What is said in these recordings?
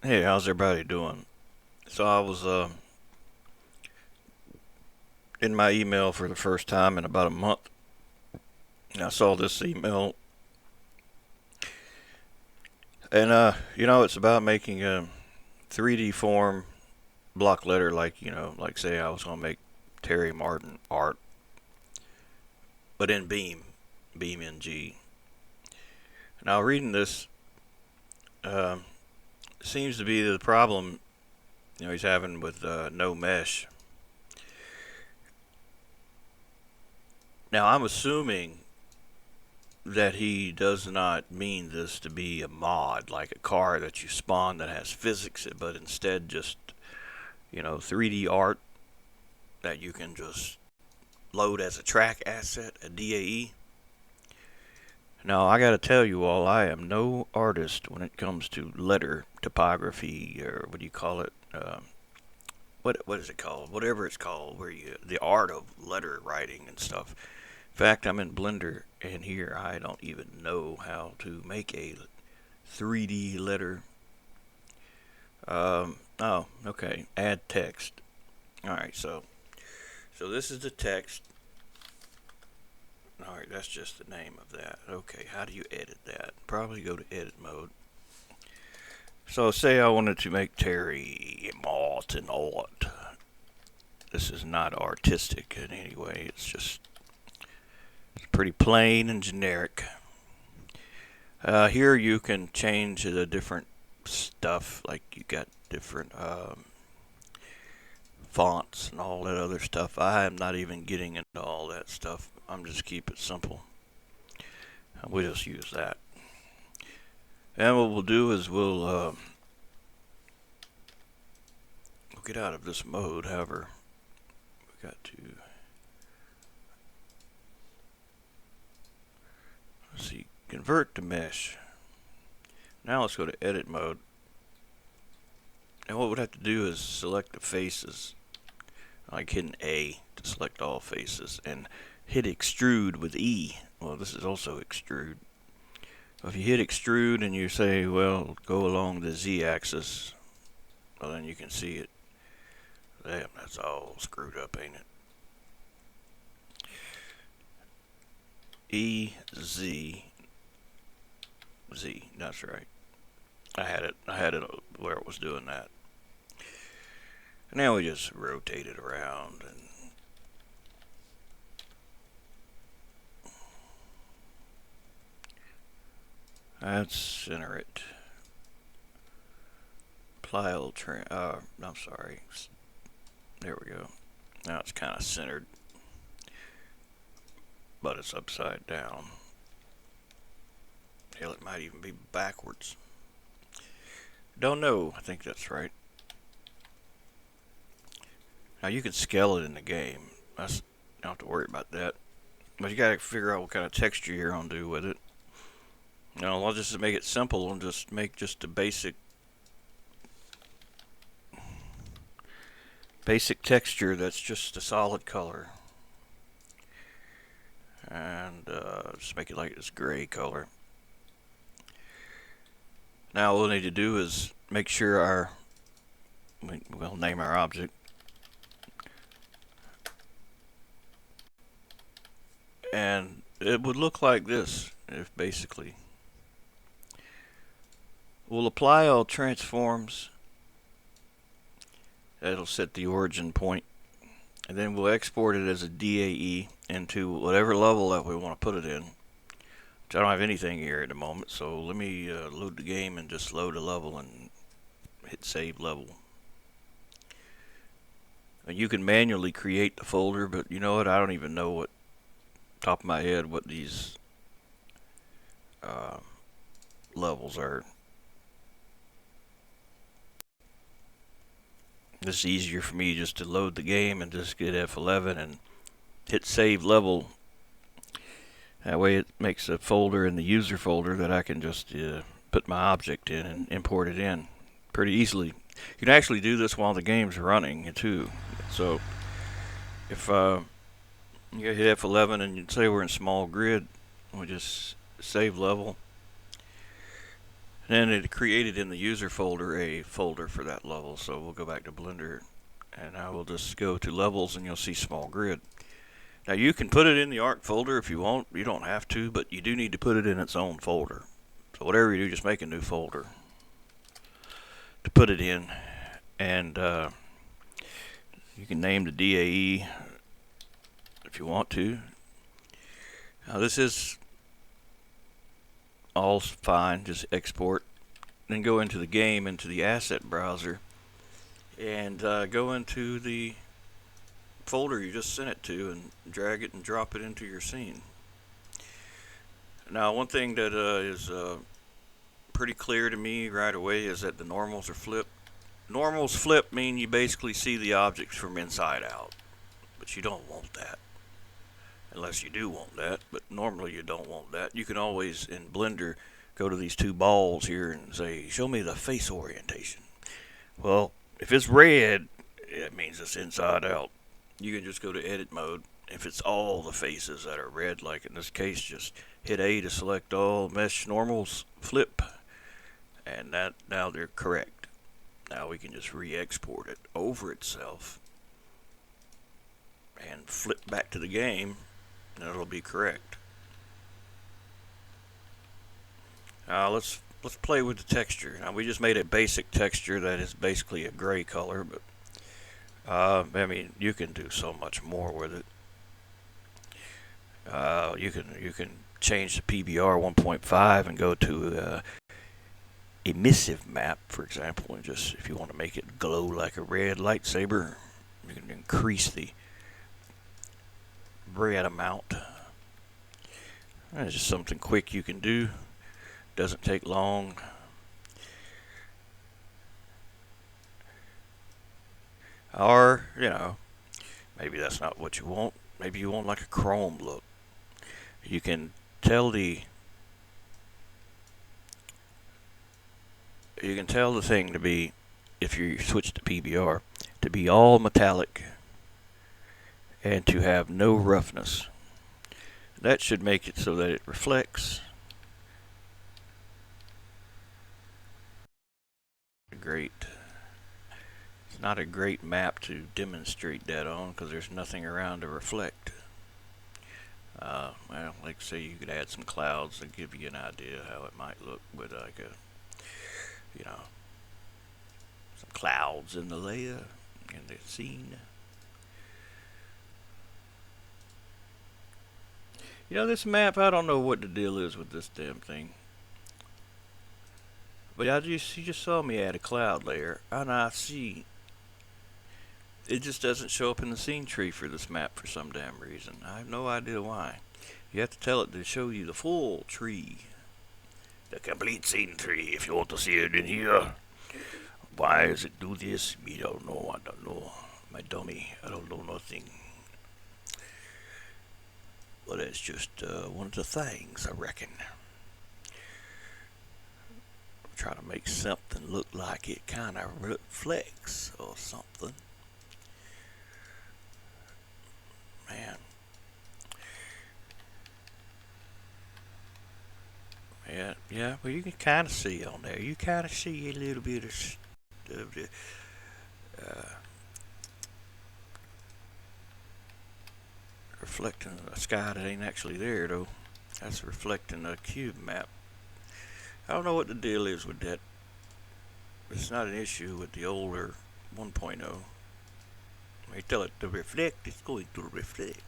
Hey, how's everybody doing? So I was in my email for the first time in about a month, and I saw this email, and it's about making a 3D form block letter, like like say I was gonna make Terry Martin art, but in Beam NG. Now reading this um, seems to be the problem he's having with no mesh. Now I'm assuming that he does not mean this to be a mod, like a car that you spawn that has physics, but instead just, 3D art that you can just load as a track asset, a DAE. Now, I gotta tell you all, I am no artist when it comes to letter typography, or what do you call it? What is it called? Whatever it's called, where the art of letter writing and stuff. In fact, I'm in Blender, and here I don't even know how to make a 3D letter. Oh, okay. Add text. All right, so this is the text. All right, that's just the name of that. Okay, how do you edit that? Probably go to edit mode. So say I wanted to make Terry Martin art. This is not artistic in any way. It's pretty plain and generic. Here you can change the different stuff, like you got different fonts and all that other stuff. I am not even getting into all that stuff. I'm just keep it simple. We just use that. And what we'll do is we'll get out of this mode. However, we got to let's see, convert to mesh. Now let's go to edit mode. And what we'd have to do is select the faces, like hitting A to select all faces, and hit extrude with E. Well, this is also extrude. If you hit extrude and you say, well, go along the Z-axis, well, then you can see it. Damn, that's all screwed up, ain't it? E, Z, Z. That's right. I had it where it was doing that. And now we just rotate it around and let's center it. Apply a little I'm sorry. There we go. Now it's kind of centered, but it's upside down. Hell, it might even be backwards. Don't know. I think that's right. Now you can scale it in the game. You don't have to worry about that. But you gotta figure out what kind of texture you're gonna do with it. I'll just make it simple and just make just a basic texture that's just a solid color. And just make it like this gray color. Now what we'll need to do is make sure we'll name our object. And it would look like this if basically we'll apply all transforms. That'll set the origin point, and then we'll export it as a DAE into whatever level that we want to put it in. Which I don't have anything here at the moment, so let me load the game and just load a level and hit save level. And you can manually create the folder, but you know what? I don't even know what top of my head what these levels are. It's easier for me just to load the game and just get F11 and hit save level. That way it makes a folder in the user folder that I can just put my object in and import it in pretty easily. You can actually do this while the game's running too. So if you hit F11 and you say we're in small grid, we just save level. And it created in the user folder a folder for that level. So we'll go back to Blender, and I will just go to levels, and you'll see small grid. Now you can put it in the ARC folder if you want. You don't have to, but you do need to put it in its own folder. So whatever you do, just make a new folder to put it in, and you can name the DAE if you want to. Now this is all fine. Just export, then go into the game, into the asset browser, and go into the folder you just sent it to, and drag it and drop it into your scene. Now one thing that is pretty clear to me right away is that the normals are flipped. Normals flip mean you basically see the objects from inside out, but you don't want that. Unless you do want that, but normally you don't want that. You can always, in Blender, go to these two balls here and say, show me the face orientation. Well, if it's red, it means it's inside out. You can just go to edit mode. If it's all the faces that are red, like in this case, just hit A to select all, mesh normals, flip, and that now they're correct. Now we can just re-export it over itself and flip back to the game, and it'll be correct. Now let's play with the texture. Now we just made a basic texture that is basically a gray color, but I mean, you can do so much more with it. You can change the PBR 1.5 and go to emissive map, for example, and just if you want to make it glow like a red lightsaber, you can increase the red amount. That's just something quick you can do. Doesn't take long. Or, maybe that's not what you want. Maybe you want like a chrome look. You can tell the thing to be, if you switch to PBR, to be all metallic and to have no roughness. That should make it so that it reflects. Great. It's not a great map to demonstrate that on because there's nothing around to reflect. Well, like say you could add some clouds to give you an idea how it might look with like a, some clouds in the layer in the scene. This map, I don't know what the deal is with this damn thing. But you just saw me add a cloud layer, and I see it just doesn't show up in the scene tree for this map for some damn reason. I have no idea why. You have to tell it to show you the full tree. The complete scene tree, if you want to see it in here. Why does it do this? We don't know, I don't know. My dummy, I don't know nothing. Well, that's just one of the things, I reckon. Try to make something look like it kind of reflects or something. Man. Yeah, well you can kind of see on there. You kind of see a little bit of the reflecting a sky that ain't actually there though. That's reflecting a cube map. I don't know what the deal is with that. It's not an issue with the older 1.0. When you tell it to reflect, it's going to reflect.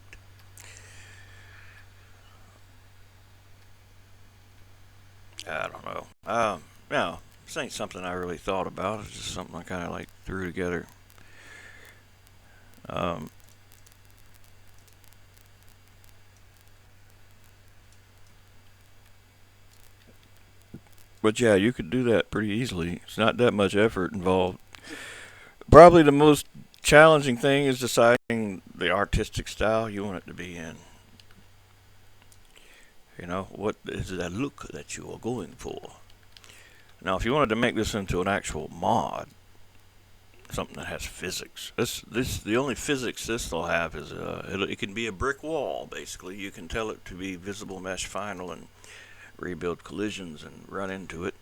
I don't know. This ain't something I really thought about. It's just something I kind of like threw together. But yeah, you could do that pretty easily. It's not that much effort involved. Probably the most challenging thing is deciding the artistic style you want it to be in. What is that look that you are going for? Now, if you wanted to make this into an actual mod, something that has physics, the only physics this will have is it can be a brick wall. Basically, you can tell it to be visible mesh final and rebuild collisions and run into it.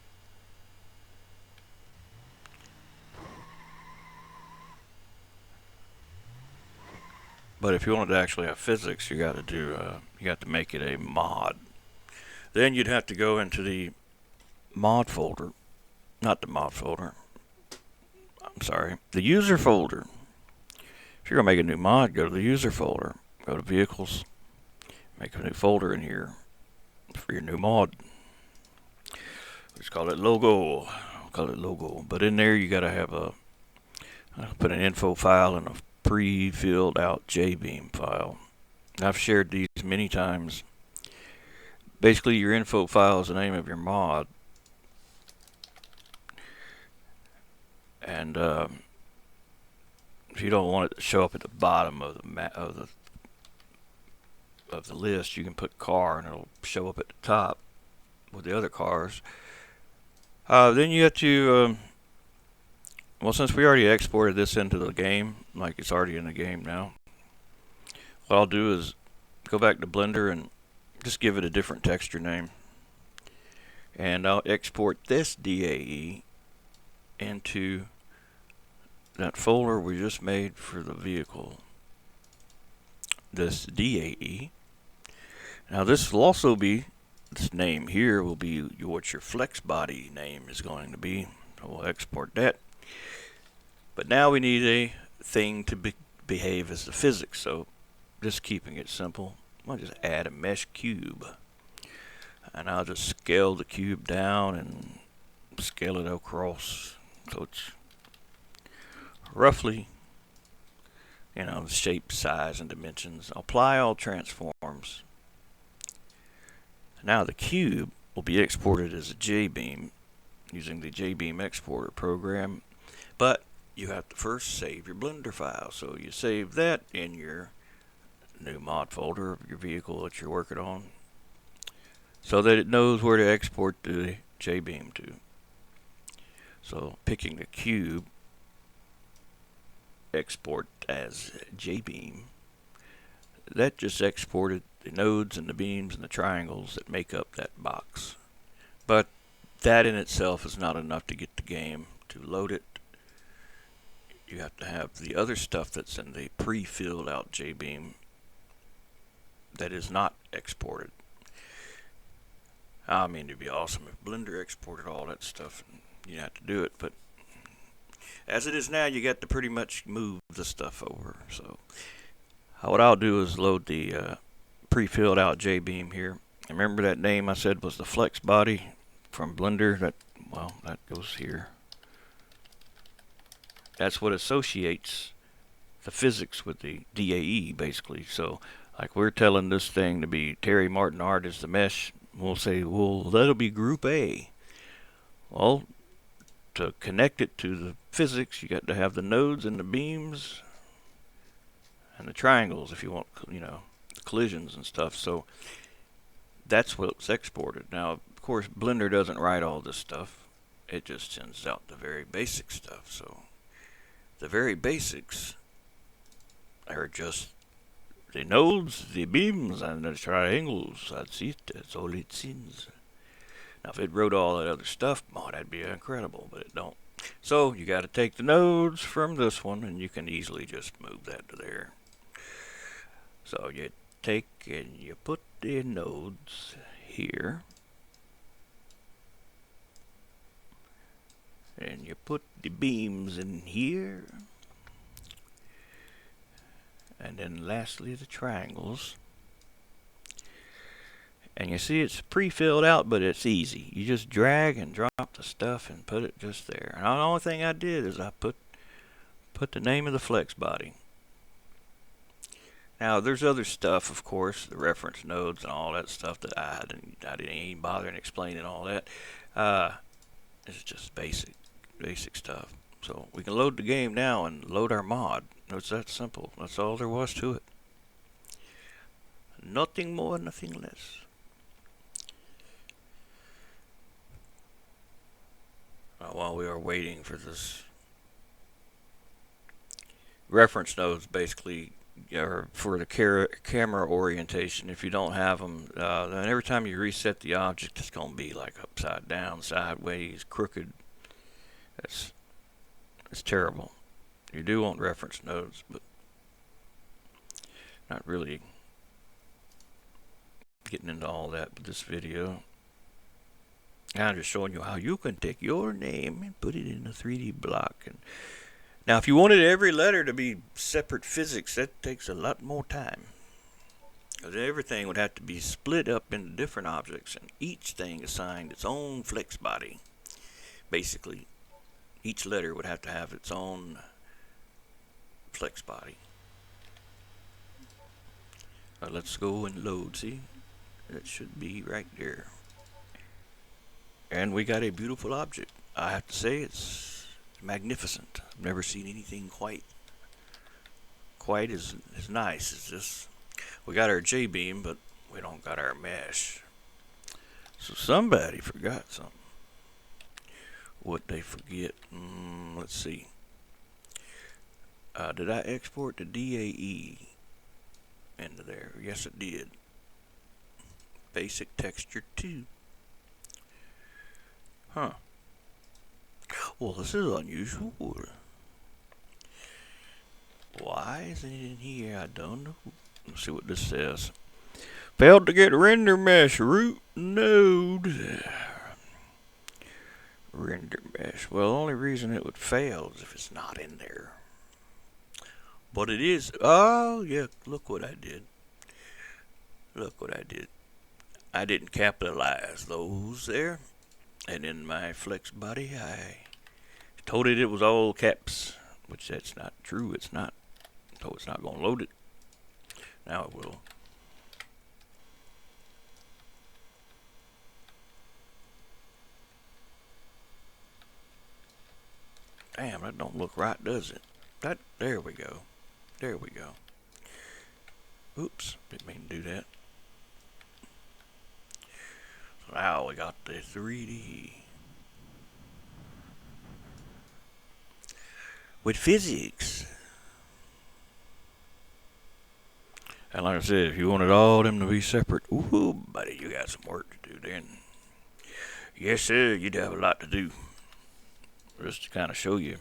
But if you wanted to actually have physics, you got to make it a mod. Then you'd have to go into the mod folder, not the mod folder. I'm sorry, the user folder. If you're gonna make a new mod, go to the user folder. Go to vehicles, make a new folder in here for your new mod. Let's call it logo. Call it logo. But in there, you gotta have put an info file and a pre-filled out Jbeam file. I've shared these many times. Basically, your info file is the name of your mod, and if you don't want it to show up at the bottom of the list, you can put car, and it'll show up at the top with the other cars. Then you have to, well, since we already exported this into the game, like it's already in the game now, what I'll do is go back to Blender and just give it a different texture name. And I'll export this DAE into that folder we just made for the vehicle. This DAE. Now this will also be, this name here will be what your flex body name is going to be. So we'll export that. But now we need a thing to behave as the physics. So just keeping it simple, I'll just add a mesh cube. And I'll just scale the cube down and scale it across. So it's roughly, the shape, size, and dimensions. Apply all transforms. Now the cube will be exported as a Jbeam using the Jbeam exporter program, but you have to first save your Blender file. So you save that in your new mod folder of your vehicle that you're working on, so that it knows where to export the Jbeam to. So picking the cube, export as Jbeam, that just exported the nodes and the beams and the triangles that make up that box. But that in itself is not enough to get the game to load it. You have to have the other stuff that's in the pre-filled out Jbeam that is not exported. I mean, it'd be awesome if Blender exported all that stuff and you have to do it, but as it is now, you got to pretty much move the stuff over. So what I'll do is load the pre-filled out Jbeam here. And remember that name I said was the flex body from Blender? That goes here. That's what associates the physics with the DAE, basically. So like we're telling this thing to be Terry Martin Art is the mesh. We'll say, well, that'll be group A. Well, to connect it to the physics, you got to have the nodes and the beams and the triangles if you want, the collisions and stuff. So that's what's exported. Now, of course, Blender doesn't write all this stuff. It just sends out the very basic stuff. So the very basics are just the nodes, the beams, and the triangles. That's it. That's all it sends. Now, if it wrote all that other stuff, that'd be incredible, but it don't. So you got to take the nodes from this one, and you can easily just move that to there. So you take and you put the nodes here, and you put the beams in here, and then lastly the triangles. And you see it's pre-filled out, but it's easy. You just drag and drop the stuff and put it just there. And the only thing I did is I put the name of the flex body. Now there's other stuff, of course, the reference nodes and all that stuff that I didn't even bother in explaining all that. It's just basic stuff. So we can load the game now and load our mod. It's that simple. That's all there was to it. Nothing more, nothing less. While we are waiting for this, reference nodes basically are for the camera orientation. If you don't have them, then every time you reset the object, it's going to be like upside down, sideways, crooked. It's terrible. You do want reference nodes, but Not really getting into all that with this video. I'm just showing you how you can take your name and put it in a 3D block. And now, if you wanted every letter to be separate physics, that takes a lot more time. Because everything would have to be split up into different objects, and each thing assigned its own flex body. Basically, each letter would have to have its own flex body. Let's go and load. See? That should be right there. And we got a beautiful object. I have to say, it's magnificent. I've never seen anything quite as nice as this. We got our Jbeam, but we don't got our mesh. So somebody forgot something. What they forget? Let's see. Did I export the DAE into there? Yes, it did. Basic texture 2. Huh. Well, this is unusual. Why isn't it in here? I don't know. Let's see what this says. Failed to get render mesh root node. Render mesh. Well, the only reason it would fail is if it's not in there. But it is. Oh, yeah. Look what I did. Look what I did. I didn't capitalize those there. And in my flex body, I told it was all caps. Which that's not true. It's not. So it's not going to load it. Now it will. Damn, that don't look right, does it? There we go. There we go. Oops, didn't mean to do that. So now we got the 3D. With physics. And like I said, if you wanted all of them to be separate, ooh, buddy, you got some work to do then. Yes, sir, you'd have a lot to do. Just to kind of show you.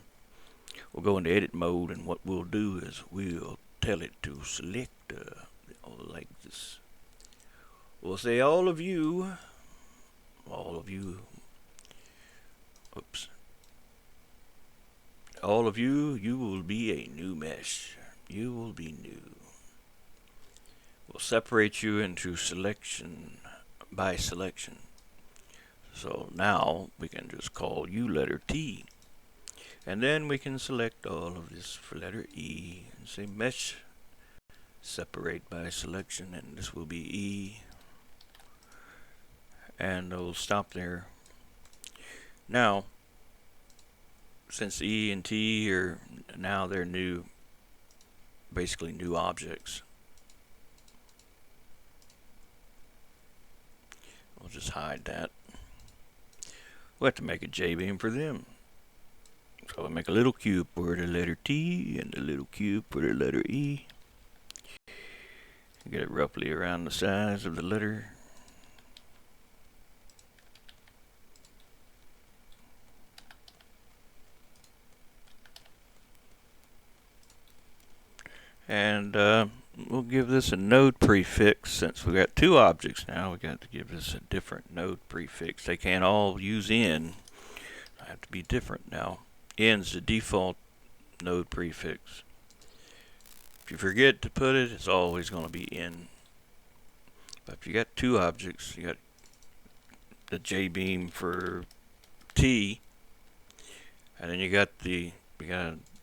We'll go into edit mode, and what we'll do is we'll tell it to select like this. We'll say all of you, oops, all of you, you will be a new mesh. You will be new. We'll separate you into selection by selection. So now we can just call you letter T. And then we can select all of this for letter E and say mesh separate by selection, and this will be E. And we'll stop there. Now, since E and T are now they're new, basically new objects. We'll just hide that. We'll have to make a Jbeam for them. So we'll make a little cube for the letter T and a little cube for the letter E. Get it roughly around the size of the letter. And we'll give this a node prefix. Since we got two objects now, we got to give this a different node prefix. They can't all use N. They have to be different now. N's the default node prefix. If you forget to put it, it's always going to be N. But if you got two objects, you got the Jbeam for T, and then you got to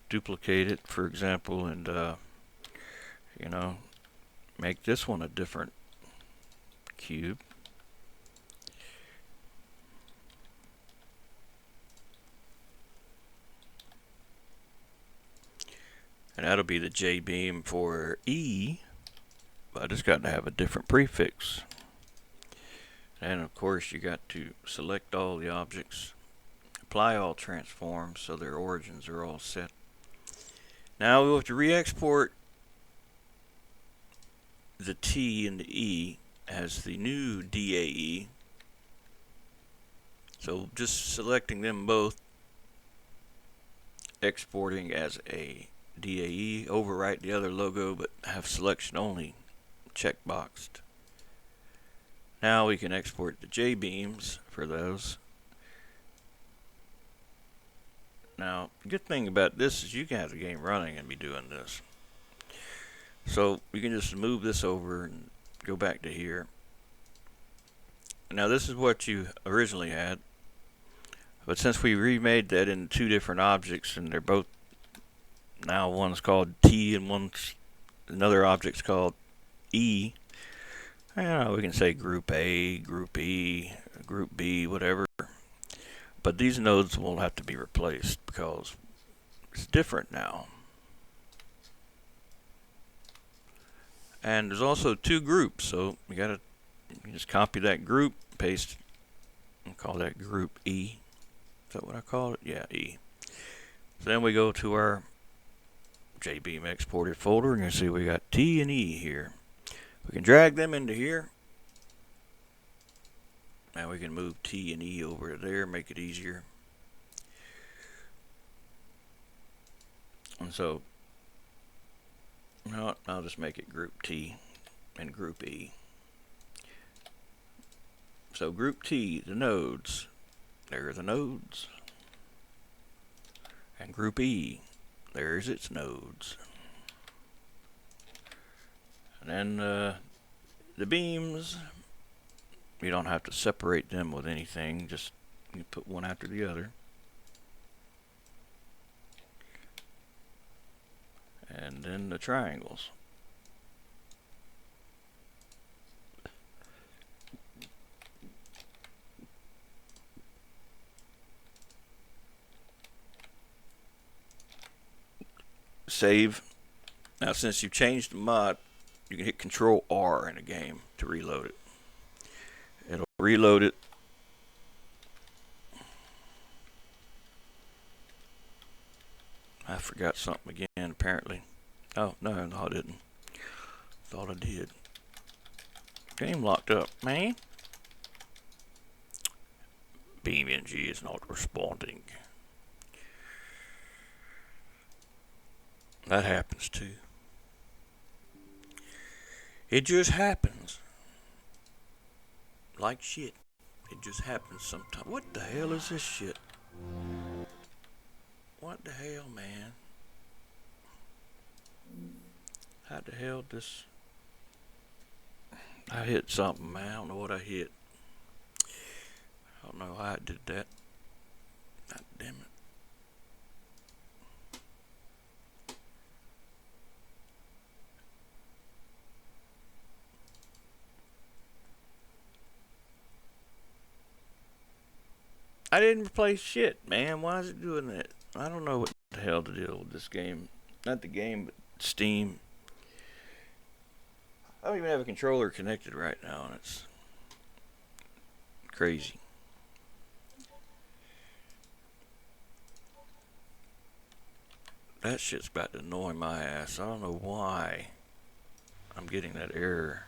duplicate it, for example, and you know, make this one a different cube. And that'll be the Jbeam for E, but I just got to have a different prefix. And of course you got to select all the objects, apply all transforms so their origins are all set. Now we'll have to re-export the T and the E as the new DAE. So just selecting them both, exporting as a DAE, overwrite the other logo but have selection only checkboxed. Now we can export the Jbeams for those. Now, the good thing about this is you can have the game running and be doing this. So we can just move this over and go back to here. Now this is what you originally had, but since we remade that into two different objects, and they're both now, one's called T and another object's called E. We can say group A, group E, group B, whatever. But these nodes will have to be replaced because it's different now. And there's also two groups, so you just copy that group, paste, and call that group E. Is that what I call it? Yeah, E. So then we go to our Jbeam exported folder, and you see we got T and E here. We can drag them into here. Now we can move T and E over there, make it easier. And so, I'll just make it group T and group E. So group T, the nodes, there are the nodes. And group E, there's its nodes. And then the beams, you don't have to separate them with anything, just you put one after the other. And then the triangles. Save. Now since you've changed the mod, you can hit Control R in a game to reload it. It'll reload it. I forgot something again apparently. Oh, no, I didn't. Thought I did. Game locked up, man. BeamNG is not responding. That happens too. It just happens. Like shit. It just happens sometimes. What the hell is this shit? What the hell, man? How the hell this... I hit something, man. I don't know what I hit. I don't know why I did that. God damn it. I didn't replace shit, man. Why is it doing that? I don't know what the hell to deal with this game. Not the game, but Steam. I don't even have a controller connected right now, and it's crazy. That shit's about to annoy my ass. I don't know why I'm getting that error.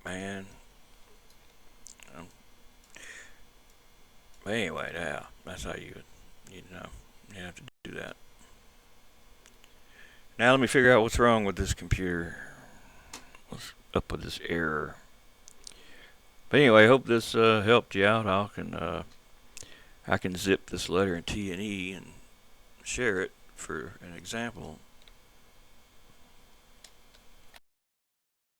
Man. But anyway, yeah, that's how you know, you have to do that. Now let me figure out what's wrong with this computer. What's up with this error? But anyway, I hope this helped you out. I can zip this letter in T and E and share it for an example.